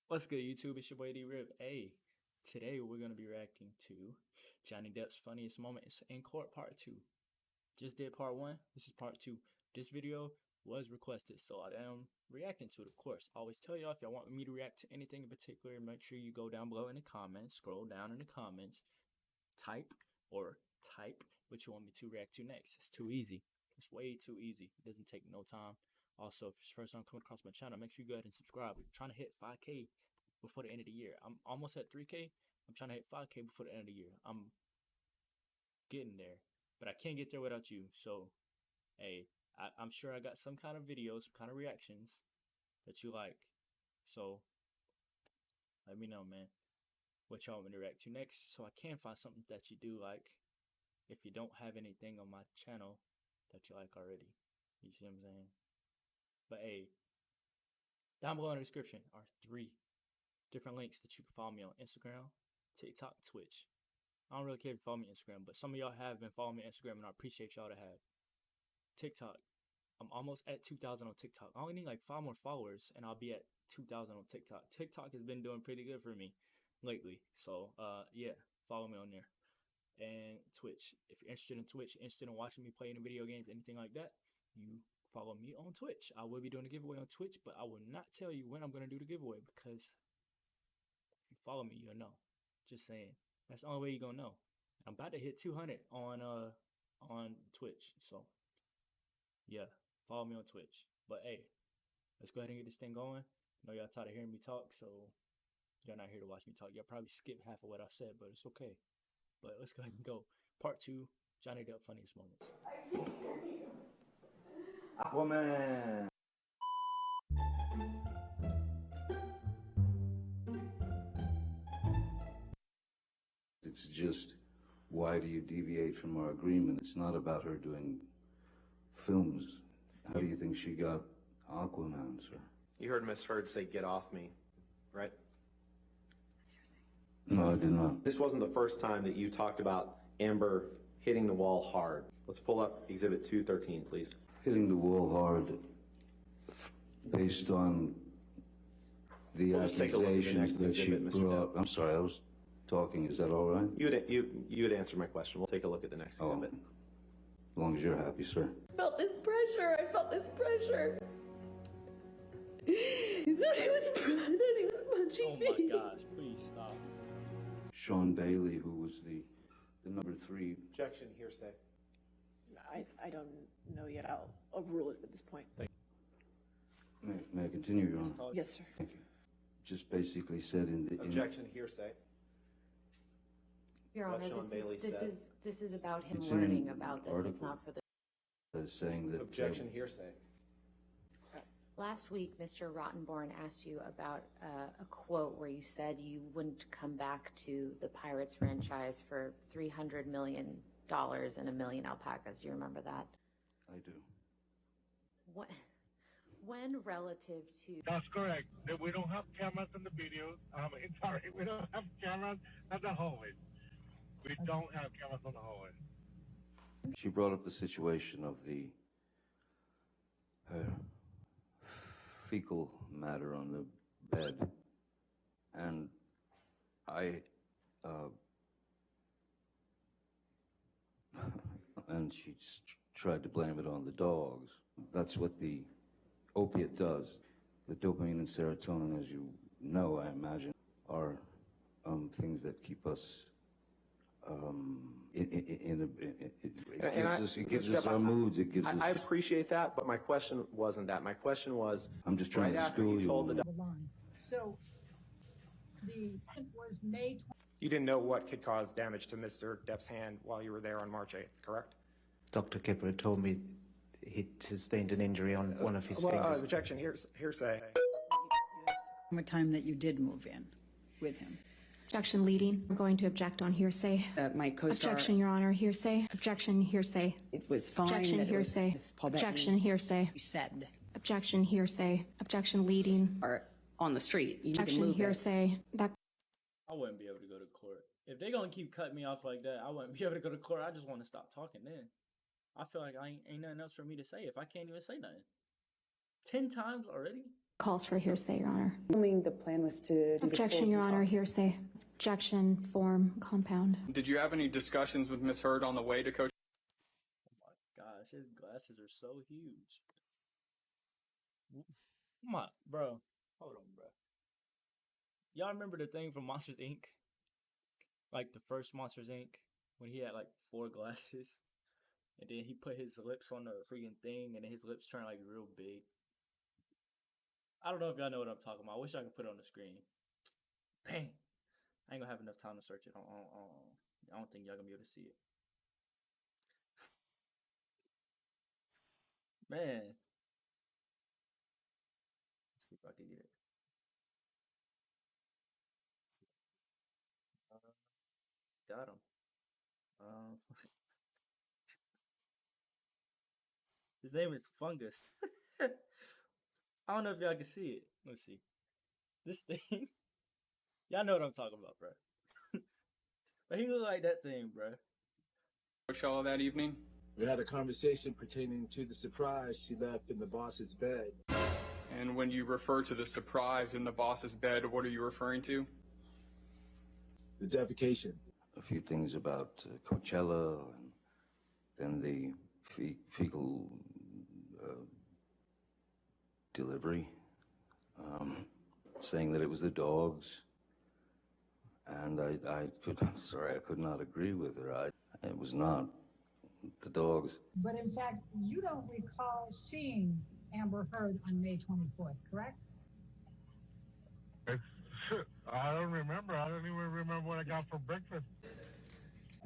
What's good, YouTube? It's your boy D-Rib. Hey, today we're going to be reacting to Johnny Depp's funniest moments in court part 2. Just did part 1. This is part 2. This video was requested, so I am reacting to it, of course. I always tell y'all, if y'all want me to react to anything in particular, make sure you go down below in the comments, scroll down in the comments, type what you want me to react to next. It's too easy. It's way too easy. It doesn't take no time. Also, if it's first time coming across my channel, make sure you go ahead and subscribe. We're trying to hit 5K before the end of the year. I'm almost at 3K. I'm trying to hit 5K before the end of the year. I'm getting there, but I can't get there without you. So, hey, I'm sure I got some kind of videos, some kind of reactions that you like. So, let me know, man, what y'all want me to react to next, so I can find something that you do like. If you don't have anything on my channel that you like already, you see what I'm saying? But hey, down below in the description are 3 different links that you can follow me on Instagram, TikTok, Twitch. I don't really care if you follow me on Instagram, but some of y'all have been following me on Instagram, and I appreciate y'all to have. TikTok, I'm almost at 2,000 on TikTok. I only need like 5 more followers, and I'll be at 2,000 on TikTok. TikTok has been doing pretty good for me lately, so yeah, follow me on there. And Twitch, if you're interested in Twitch, interested in watching me play any video games, anything like that, you follow me on Twitch. I will be doing a giveaway on Twitch, but I will not tell you when I'm going to do the giveaway, because if you follow me, you'll know. Just saying. That's the only way you're going to know. I'm about to hit 200 on Twitch. So, yeah, follow me on Twitch. But, hey, let's go ahead and get this thing going. I know y'all tired of hearing me talk, so y'all not here to watch me talk. Y'all probably skip half of what I said, but it's okay. But let's go ahead and go. Part 2, Johnny Depp funniest moments. Aquaman. It's just, why do you deviate from our agreement? It's not about her doing films. How do you think she got Aquaman, sir? You heard Miss Heard say, "Get off me," right? No, I did not. This wasn't the first time that you talked about Amber hitting the wall hard. Let's pull up Exhibit 213, please. Hitting the wall hard based on the We'll just take a look at the accusations next that she exhibit, Mr. brought. Depp. I'm sorry, I was talking. Is that all right? You would answer my question. We'll take a look at the next exhibit. As long as you're happy, sir. I felt this pressure. He thought he was punching Oh me. my gosh, please stop. Sean Bailey, who was the number 3. Objection, hearsay. I don't know yet. I'll overrule it at this point. May I continue, Your Honor? Yes, sir. Thank you. Just basically said in the... Objection, hearsay. Your Honor, Sean Bailey this is about him It's in learning an about this. article. It's not for the... saying that... Objection, hearsay. Last week, Mr. Rottenborn asked you about a quote where you said you wouldn't come back to the Pirates franchise for $300 million and a million alpacas. Do you remember that? I do. What? When relative to... That's correct. That we don't have cameras in the videos. Sorry, we don't have cameras at the hallway. We don't have cameras on the hallway. She brought up the situation of her fecal matter on the bed, and and she just tried to blame it on the dogs. That's what the opiate does. The dopamine and serotonin, as you know, I imagine, are things that keep us it gives us our moods. It gives us... I appreciate that, but my question wasn't that. My question was, I'm just trying right to after school you told you. the line. So the event was May 20th. You didn't know what could cause damage to Mr. Depp's hand while you were there on March 8th, correct? Dr. Kipper told me he sustained an injury on one of his fingers. Objection, hearsay. What time that you did move in with him? Objection leading. I'm going to object on hearsay. My co-star. Objection, Your Honor. Hearsay. Objection, hearsay. It was fine. Objection, that it was hearsay. with Paul Bettany. Objection, hearsay. He said. Objection, hearsay. Objection leading. Or on the street. You need to Objection, move it. hearsay. That I wouldn't be able to go to court. If they're going to keep cutting me off like that, I wouldn't be able to go to court. I just want to stop talking then. I feel like I ain't nothing else for me to say if I can't even say nothing. 10 times already? calls for hearsay, Your Honor. Assuming the plan was to do the Objection, full Your Honor, detox. hearsay. Objection, form, compound. Did you have any discussions with Ms. Hurd on the way to Coach? Oh my gosh, his glasses are so huge. Come on, bro. Hold on, bro. Y'all remember the thing from Monsters Inc? Like the first Monsters Inc, when he had like 4 glasses, and then he put his lips on the freaking thing, and then his lips turned like real big. I don't know if y'all know what I'm talking about. I wish I could put it on the screen. Bang! I ain't gonna have enough time to search it. I don't think y'all gonna be able to see it. Man. Let's see if I can get it. Got him. His name is Fungus. I don't know if y'all can see it. Let's see. This thing. Y'all know what I'm talking about, bro. But he look like that thing, bro. Coachella that evening? We had a conversation pertaining to the surprise she left in the boss's bed. And when you refer to the surprise in the boss's bed, what are you referring to? The defecation. A few things about Coachella and then the fecal delivery, saying that it was the dogs. And I'm sorry, I could not agree with her. It was not the dogs. But in fact, you don't recall seeing Amber Heard on May 24th, correct? I don't remember. I don't even remember what I got for breakfast.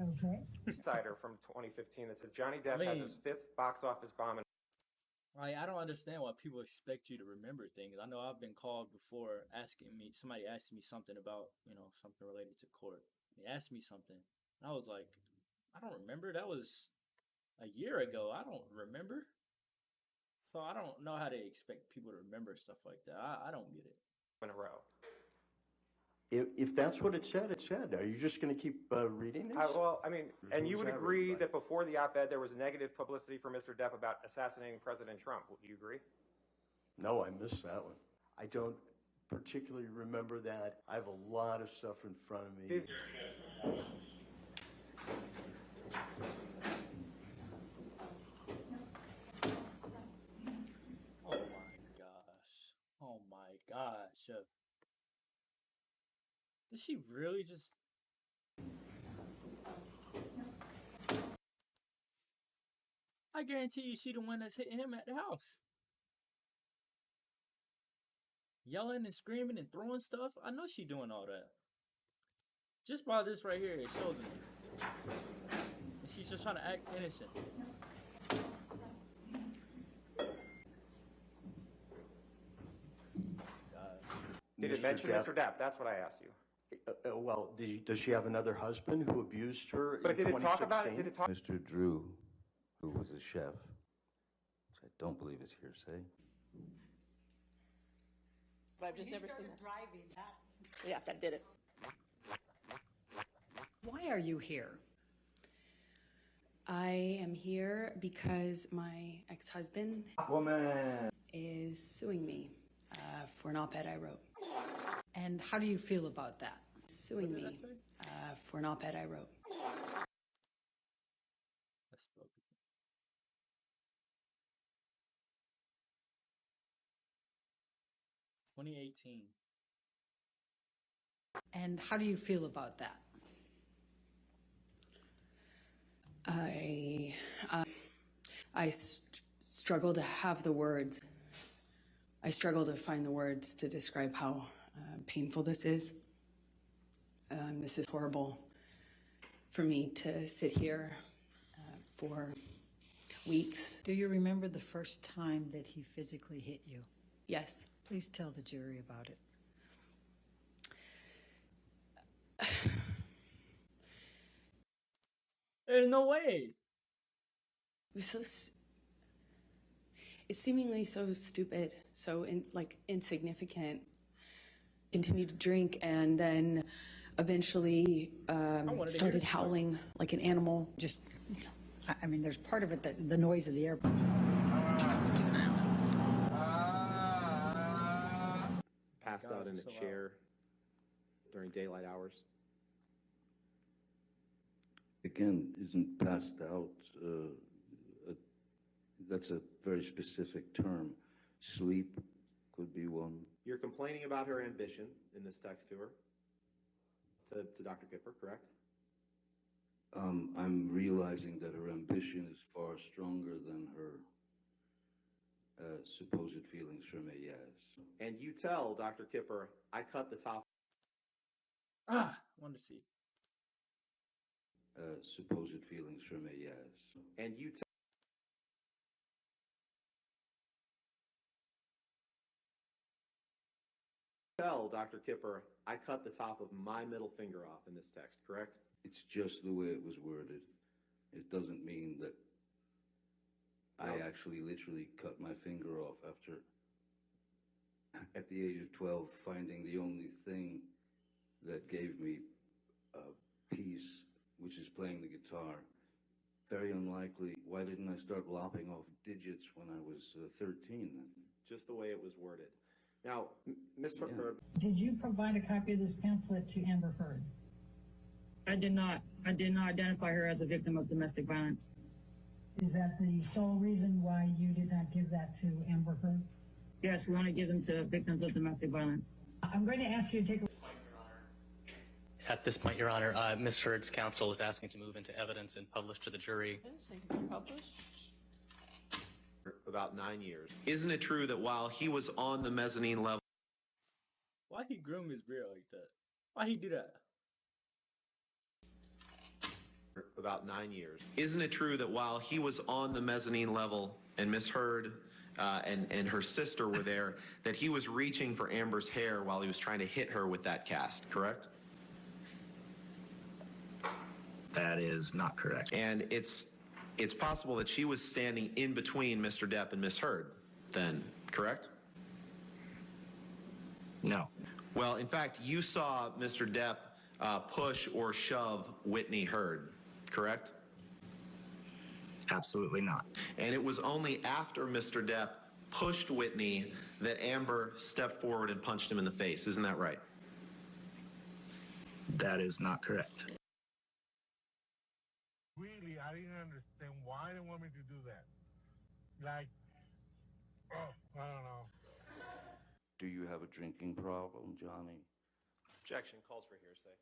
Okay. Insider from 2015 that says Johnny Depp has his 5th box office bomb. Like, I don't understand why people expect you to remember things. I know I've been called before somebody asked me something about, something related to court. They asked me something. And I was like, I don't remember. That was a year ago. I don't remember. So I don't know how they expect people to remember stuff like that. I don't get it. In a row. If that's what it said, it said. Are you just going to keep reading this? And you would agree that before the op-ed there was negative publicity for Mr. Depp about assassinating President Trump. Do you agree? No, I missed that one. I don't particularly remember that. I have a lot of stuff in front of me. Oh my gosh. Did she really just... I guarantee you she the one that's hitting him at the house. Yelling and screaming and throwing stuff. I know she doing all that. Just by this right here, it shows me. And she's just trying to act innocent. Did it mention Mr. Depp? That's what I asked you. Well, does she have another husband who abused her But in did it talk about it? 2016? Mr. Drew, who was a chef, which I don't believe is hearsay. But I've just never seen that. Driving that. Yeah, that did it. Why are you here? I am here because my ex-husband is suing me for an op-ed I wrote. And how do you feel about that? Suing me for an op-ed I wrote. That's spoken. $2018. And how do you feel about that? I struggle to have the words. I struggle to find the words to describe how painful this is. This is horrible for me to sit here for weeks. Do you remember the first time that he physically hit you? Yes. Please tell the jury about it. There's no way. It was it's seemingly so stupid, so insignificant. Continued to drink and then eventually started howling like an animal. I mean, there's part of it that the noise of the airport. passed out in a so loud. chair during daylight hours? Again, isn't passed out, that's a very specific term. Sleep could be one. You're complaining about her ambition in this text to her, to Dr. Kipper, correct? I'm realizing that her ambition is far stronger than her supposed feelings for me, yes. And you tell Dr. Kipper, I cut the top. Wanted to see. Supposed feelings for me, yes. And you tell Dr. Kipper, I cut the top of my middle finger off in this text, correct? It's just the way it was worded. It doesn't mean that I actually literally cut my finger off after, at the age of 12, finding the only thing that gave me peace, which is playing the guitar. Very unlikely. Why didn't I start lopping off digits when I was 13 then? Just the way it was worded. Now, Ms. Heard. Did you provide a copy of this pamphlet to Amber Heard? I did not. I did not identify her as a victim of domestic violence. Is that the sole reason why you did not give that to Amber Heard? Yes, we only give them to victims of domestic violence. I'm going to ask you to take a... At this point, Your Honor, Ms. Heard's counsel is asking to move into evidence and publish to the jury. About 9 years. Isn't it true that while he was on the mezzanine level... Why he groom his beard like that? Why he do that? About 9 years. Isn't it true that while he was on the mezzanine level and Ms. Heard and her sister were there, that he was reaching for Amber's hair while he was trying to hit her with that cast, correct? That is not correct. And it's possible that she was standing in between Mr. Depp and Ms. Heard then, correct? No. Well, in fact, you saw Mr. Depp push or shove Whitney Heard, correct? Absolutely not. And it was only after Mr. Depp pushed Whitney that Amber stepped forward and punched him in the face. Isn't that right? That is not correct. Really, I didn't understand why they want me to do that. Like, oh, I don't know. Do you have a drinking problem, Johnny? Objection calls for hearsay.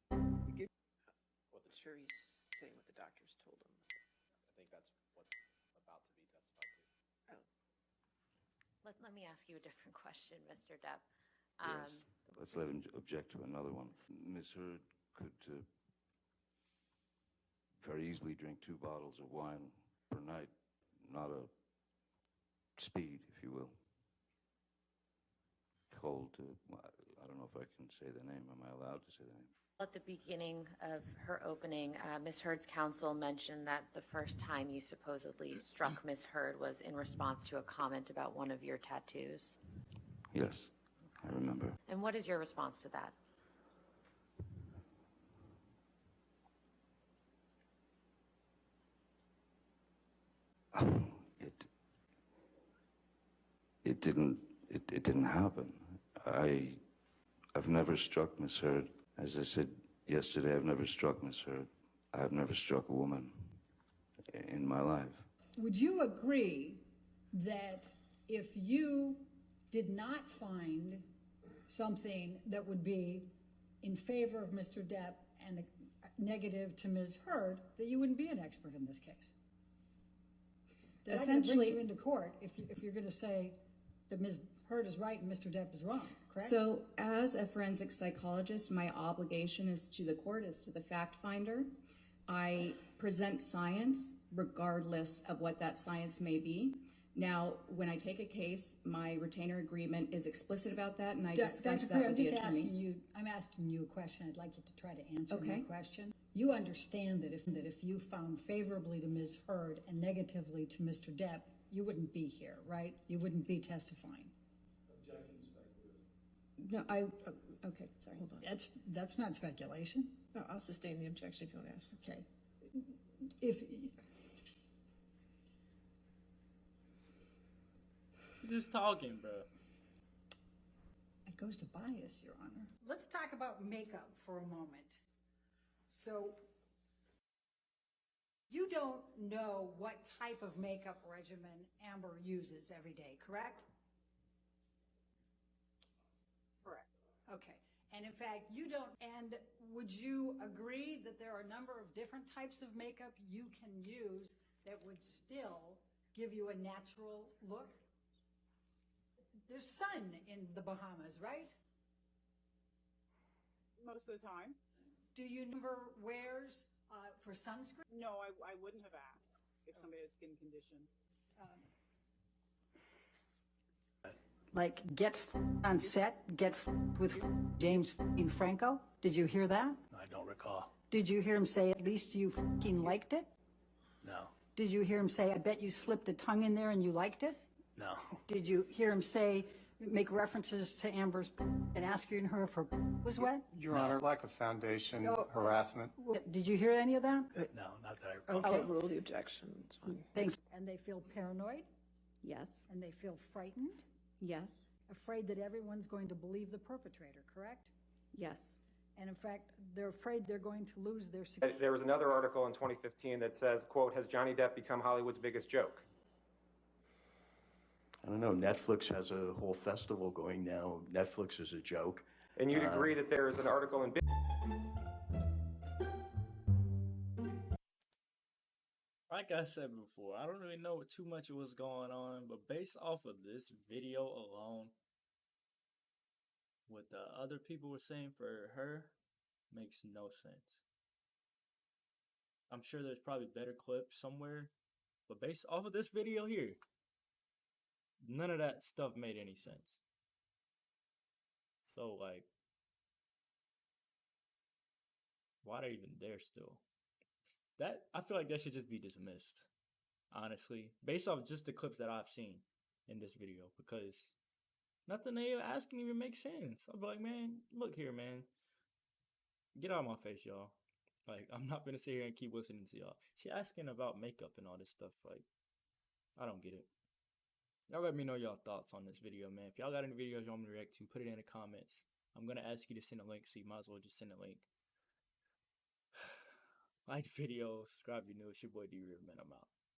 Well, sure he's saying what the doctors told him. I think that's what's about to be testified to. Let me ask you a different question, Mr. Depp. Yes. Let's let him object to another one. Ms. Heard could very easily drink 2 bottles of wine per night, not a speed, if you will. Cold, I don't know if I can say the name. Am I allowed to say the name? At the beginning of her opening, Ms. Heard's counsel mentioned that the first time you supposedly struck Ms. Heard was in response to a comment about one of your tattoos. Yes, I remember. And what is your response to that? It didn't happen. I've never struck Miss Heard. As I said yesterday, I've never struck Miss Heard. I've never struck a woman in my life. Would you agree that if you did not find something that would be in favor of Mr. Depp and negative to Ms. Heard, that you wouldn't be an expert in this case? That essentially bring you into court if you're going to say that Ms. Heard is right and Mr. Depp is wrong, correct? So as a forensic psychologist, my obligation is to the court, is to the fact finder. I present science regardless of what that science may be. Now, when I take a case, my retainer agreement is explicit about that, and I discuss that with the attorneys. I'm asking you a question. I'd like you to try to answer my Okay. question. You understand that if you found favorably to Ms. Heard and negatively to Mr. Depp, you wouldn't be here, right? You wouldn't be testifying. No, okay, sorry. Hold on. That's not speculation. No, I'll sustain the objection if you want to ask. Okay. If You're just talking, bro. goes to bias, Your Honor. Let's talk about makeup for a moment. So, you don't know what type of makeup regimen Amber uses every day, correct? Correct. Okay. And in fact, you don't, and would you agree that there are a number of different types of makeup you can use that would still give you a natural look? There's sun in the Bahamas, right? Most of the time. Do you number wears for sunscreen? No, I wouldn't have asked if somebody has skin condition. Like get on set, get with James Franco? Did you hear that? I don't recall. Did you hear him say at least you liked it? No. Did you hear him say I bet you slipped a tongue in there and you liked it? No. Did you hear him say make references to Amber's and asking her if her was wet? Your Honor, lack of foundation, harassment. Did you hear any of that? No, not that I recall. I'll overrule the objection. It's fine. Thanks. And they feel paranoid? Yes. And they feel frightened? Yes. Afraid that everyone's going to believe the perpetrator, correct? Yes. And in fact, they're afraid they're going to lose their security. There was another article in 2015 that says, quote, has Johnny Depp become Hollywood's biggest joke? I don't know. Netflix has a whole festival going now. Netflix is a joke. And you'd agree that there is an article in... Like I said before, I don't really know what too much was going on, but based off of this video alone, what the other people were saying for her makes no sense. I'm sure there's probably better clips somewhere, but based off of this video here, none of that stuff made any sense. So, like, why are they even there still? That, I feel like that should just be dismissed, honestly, based off just the clips that I've seen in this video, because nothing they were asking even makes sense. I'll be like, man, look here, man. Get out of my face, y'all. Like, I'm not gonna sit here and keep listening to y'all. She asking about makeup and all this stuff. Like, I don't get it. Y'all let me know y'all thoughts on this video, man. If y'all got any videos you want me to react to, put it in the comments. I'm gonna ask you to send a link, so you might as well just send a link. Like the video, subscribe if you're new. It's your boy D-Rib, man. I'm out.